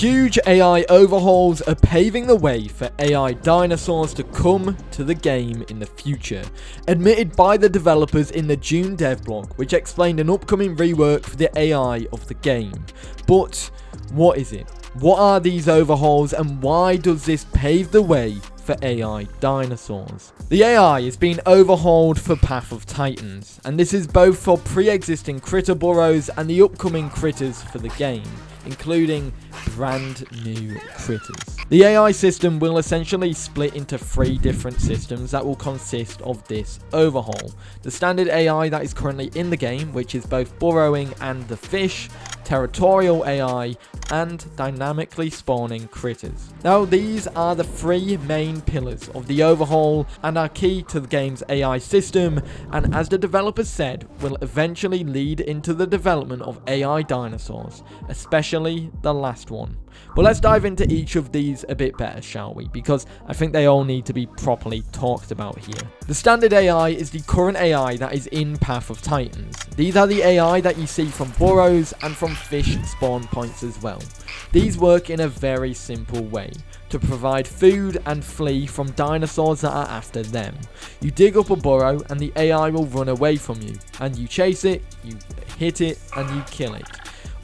huge AI overhauls are paving the way for AI dinosaurs to come to the game in the future, admitted by the developers in the June devlog, which explained an upcoming rework for the AI of the game. But what is it? What are these overhauls and why does this pave the way for AI dinosaurs? The AI is being overhauled for Path of Titans, and this is both for pre-existing critter burrows and the upcoming critters for the game, including brand new critters. The AI system will essentially split into 3 different systems that will consist of this overhaul. The standard AI that is currently in the game, which is both burrowing and the fish, Territorial AI, and dynamically spawning critters. Now, these are the 3 main pillars of the overhaul and are key to the game's AI system, and as the developers said, will eventually lead into the development of AI dinosaurs, especially the last one. But let's dive into each of these a bit better, shall we? Because I think they all need to be properly talked about here. The standard AI is the current AI that is in Path of Titans. These are the AI that you see from burrows and from fish spawn points as well. These work in a very simple way to provide food and flee from dinosaurs that are after them. You dig up a burrow and the AI will run away from you, and you chase it, you hit it, and you kill it.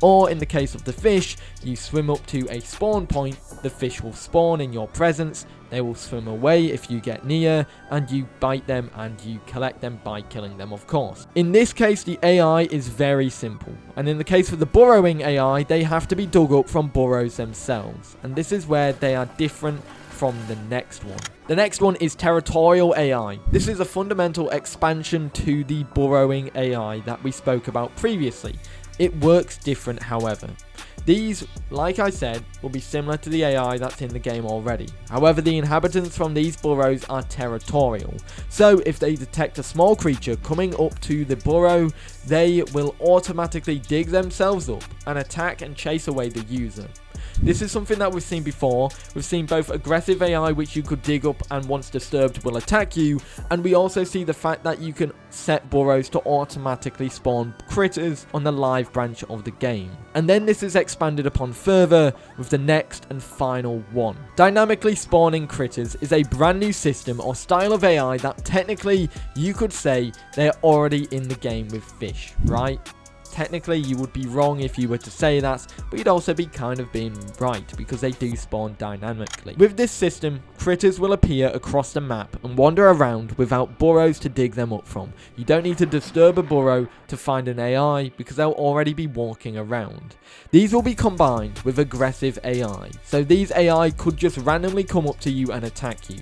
Or in the case of the fish, you swim up to a spawn point, the fish will spawn in your presence, they will swim away if you get near, and you bite them and you collect them by killing them, of course. In this case, the AI is very simple, and in the case of the burrowing AI, they have to be dug up from burrows themselves, and this is where they are different from the next one. The next one is Territorial AI. This is a fundamental expansion to the burrowing AI that we spoke about previously. It works different, however. These, like I said, will be similar to the AI that's in the game already. However, the inhabitants from these burrows are territorial. So if they detect a small creature coming up to the burrow, they will automatically dig themselves up and attack and chase away the user. This is something that we've seen before. We've seen both aggressive AI, which you could dig up and once disturbed will attack you, and we also see the fact that you can set burrows to automatically spawn critters on the live branch of the game. And then this is expanded upon further with the next and final one. Dynamically spawning critters is a brand new system or style of AI that technically you could say they're already in the game with fish, right? Technically, you would be wrong if you were to say that, but you'd also be kind of being right because they do spawn dynamically. With this system, critters will appear across the map and wander around without burrows to dig them up from. You don't need to disturb a burrow to find an AI because they'll already be walking around. These will be combined with aggressive AI, so these AI could just randomly come up to you and attack you.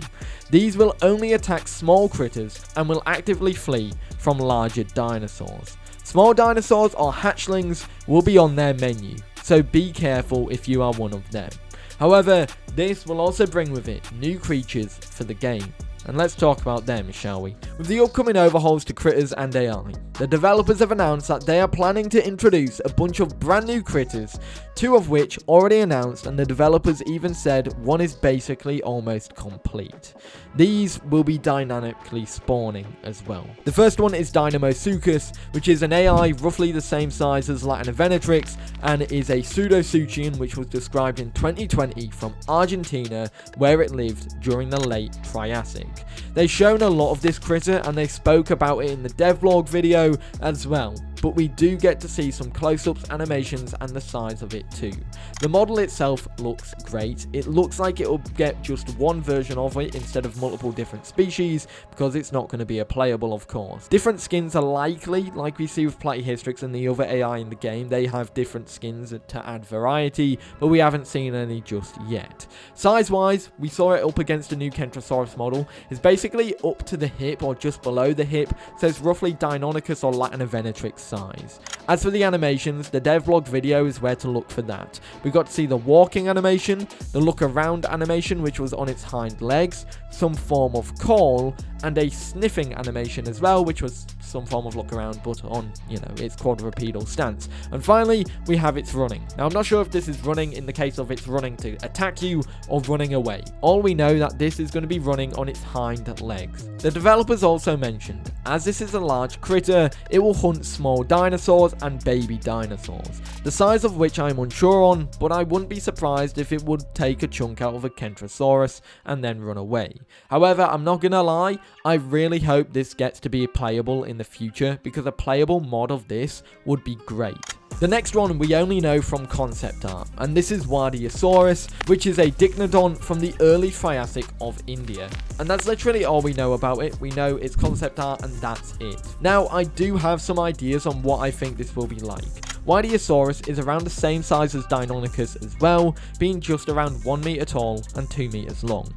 These will only attack small critters and will actively flee from larger dinosaurs. Small dinosaurs or hatchlings will be on their menu, so be careful if you are one of them. However, this will also bring with it new creatures for the game. And let's talk about them, shall we? With the upcoming overhauls to critters and AI, the developers have announced that they are planning to introduce a bunch of brand new critters, 2 of which already announced, and the developers even said one is basically almost complete. These will be dynamically spawning as well. The first one is Dynamosuchus, which is an AI roughly the same size as Latinovenatrix and is a pseudosuchian which was described in 2020 from Argentina, where it lived during the late Triassic. They've shown a lot of this critter and they spoke about it in the devlog video as well, but we do get to see some close-ups, animations and the size of it too. The model itself looks great. It looks like it will get just one version of it instead of multiple different species because it's not going to be a playable, of course. Different skins are likely, like we see with Platyhystrix and the other AI in the game. They have different skins to add variety, but we haven't seen any just yet. Size-wise, we saw it up against a new Kentrosaurus model. It's basically up to the hip or just below the hip, so it's roughly Deinonychus or Latinovenatrix size. As for the animations, the devlog video is where to look for that. We got to see the walking animation, the look around animation which was on its hind legs, some form of call, and a sniffing animation as well which was some form of look around, but on, you know, its quadrupedal stance. And finally, we have its running. Now, I'm not sure if this is running in the case of its running to attack you or running away. All we know that this is going to be running on its hind legs. The developers also mentioned, as this is a large critter, it will hunt small dinosaurs and baby dinosaurs, the size of which I'm unsure on, but I wouldn't be surprised if it would take a chunk out of a Kentrosaurus and then run away. However, I'm not gonna lie, I really hope this gets to be playable in the future, because a playable mod of this would be great. The next one we only know from concept art, and this is Wadiasaurus, which is a Dichnodon from the early Triassic of India. And that's literally all we know about it. We know it's concept art and that's it. Now, I do have some ideas on what I think this will be like. Wadiasaurus is around the same size as Deinonychus as well, being just around 1 meter tall and 2 meters long.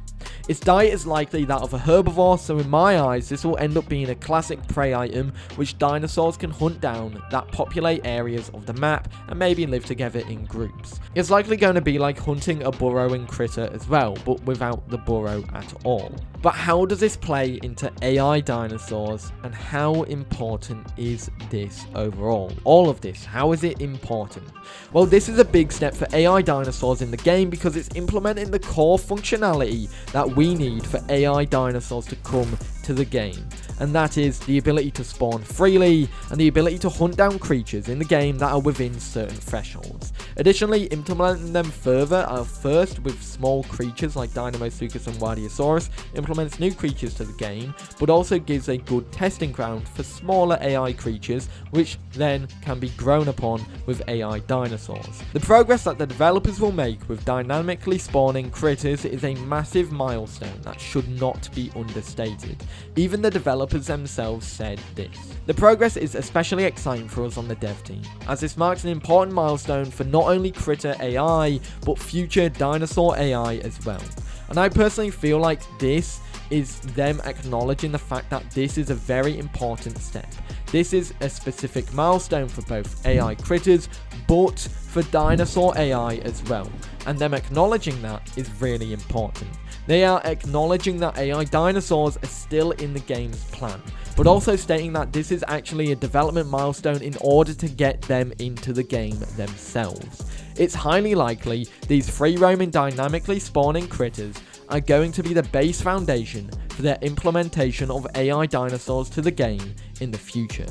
Its diet is likely that of a herbivore, so in my eyes this will end up being a classic prey item which dinosaurs can hunt down that populate areas of the map and maybe live together in groups. It's likely going to be like hunting a burrowing critter as well, but without the burrow at all. But how does this play into AI dinosaurs, and how important is this overall? All of this, how is it important? Well, this is a big step for AI dinosaurs in the game because it's implementing the core functionality that we need for AI dinosaurs to come to the game, and that is the ability to spawn freely and the ability to hunt down creatures in the game that are within certain thresholds. Additionally, implementing them further, first with small creatures like Dynamosuchus and Wadiasaurus, implements new creatures to the game, but also gives a good testing ground for smaller AI creatures, which then can be grown upon with AI dinosaurs. The progress that the developers will make with dynamically spawning critters is a massive milestone that should not be understated. Even the developers themselves said this. The progress is especially exciting for us on the dev team, as this marks an important milestone for not only critter AI, but future dinosaur AI as well. And I personally feel like this is them acknowledging the fact that this is a very important step. This is a specific milestone for both AI critters, but for dinosaur AI as well. And them acknowledging that is really important. They are acknowledging that AI dinosaurs are still in the game's plan, but also stating that this is actually a development milestone in order to get them into the game themselves. It's highly likely these free-roaming dynamically spawning critters are going to be the base foundation for their implementation of AI dinosaurs to the game in the future.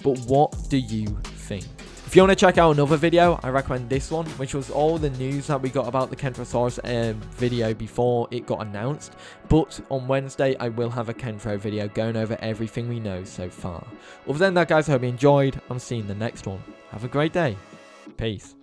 But what do you think? If you want to check out another video, I recommend this one, which was all the news that we got about the Kentrosaurus video before it got announced. But on Wednesday, I will have a Kentro video going over everything we know so far. Other than that, guys, I hope you enjoyed. I'm seeing the next one. Have a great day. Peace.